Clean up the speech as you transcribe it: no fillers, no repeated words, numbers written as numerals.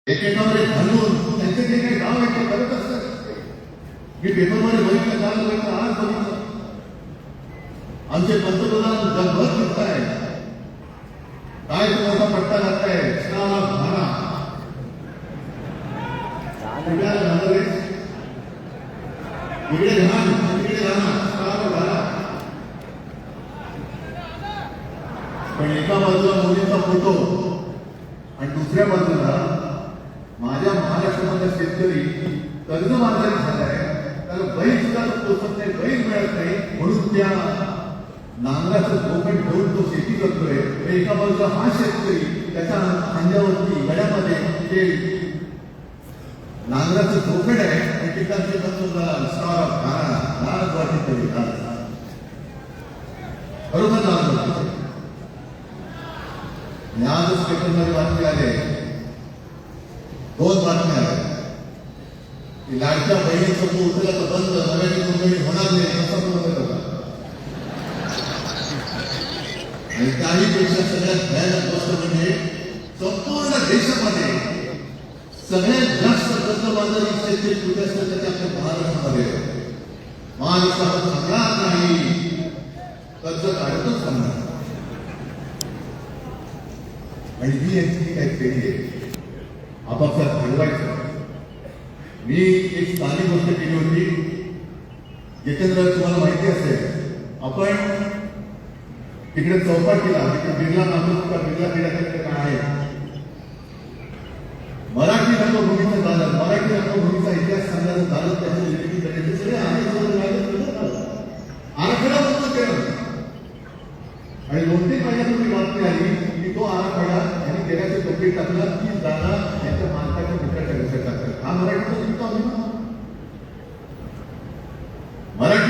एकेकावर घालून त्यांचे जे काही गाव आहे ते करत असतात. मी पेपरमध्ये बघितलं, काल बघितलं, आज बघितलं. आमचे पंतप्रधान जगभर फिरताय, काय तुम्हाला पट्टा घालताय, स्टार भाडा पुण्याला झालं, इकडे घाण तिकडे राहणार, स्टार भाडा. पण एका बाजूला मोदींचा फोटो आणि दुसऱ्या बाजूला माझ्या महाराष्ट्रामधला शेतकरी कर्जबाजारी झालाय, त्याला बैल सुद्धा पोचत नाही, बैल मिळत नाही, म्हणून त्या नांगराचं धोकड ठेवून तो शेती करतोय. एका बाजूला हा शेतकरी त्याच्या खांद्यावरती गळ्यामध्ये ते नांगराचं धोकड आहे आणि ठिकाणचे लाज वाटते तरी बरोबर लाज वाटते. आजच पेपरमध्ये बातमी आले, दोन बातम्या आहेत की लाडक्या बहिणीचं उठलं तर बंद, नव्याने नोंदणी होणार नाही असा बंद होता. आणि त्याहीपेक्षा सगळ्यात भयानक गोष्ट म्हणजे संपूर्ण देशामध्ये सगळ्यात जास्त कर्जबाजारी शेतकरी कुठे असतात त्याच्या आपल्या महाराष्ट्रामध्ये. महाराष्ट्रात सांगणार नाही, कर्ज काढतच सांगणार. आणि ही यांची काही फेरी आहे, आपापसात घडवायचं. मी एक स्थानिक गोष्ट केली होती, जितेंद्र तुम्हाला माहिती असेल, आपण तिकडे चौपाटीला तिकडे बिर्ला नागपूरचा बिर्ला खेड्याकडे काय आहे, मराठी रंगभूमीचं झालं, मराठी रंगभूमीचा इतिहास सांगायचं झालं, त्याची निर्मिती करायची सगळे आराखडा बंद केला. आणि 2-3 महिन्यापूर्वी बातमी आली की तो आराखडा यांनी केल्याचे टोपी टाकला की जागा त्यांच्या मालकाच्या मित्राच्या घशात टाकतात. हा मराठीचा मराठी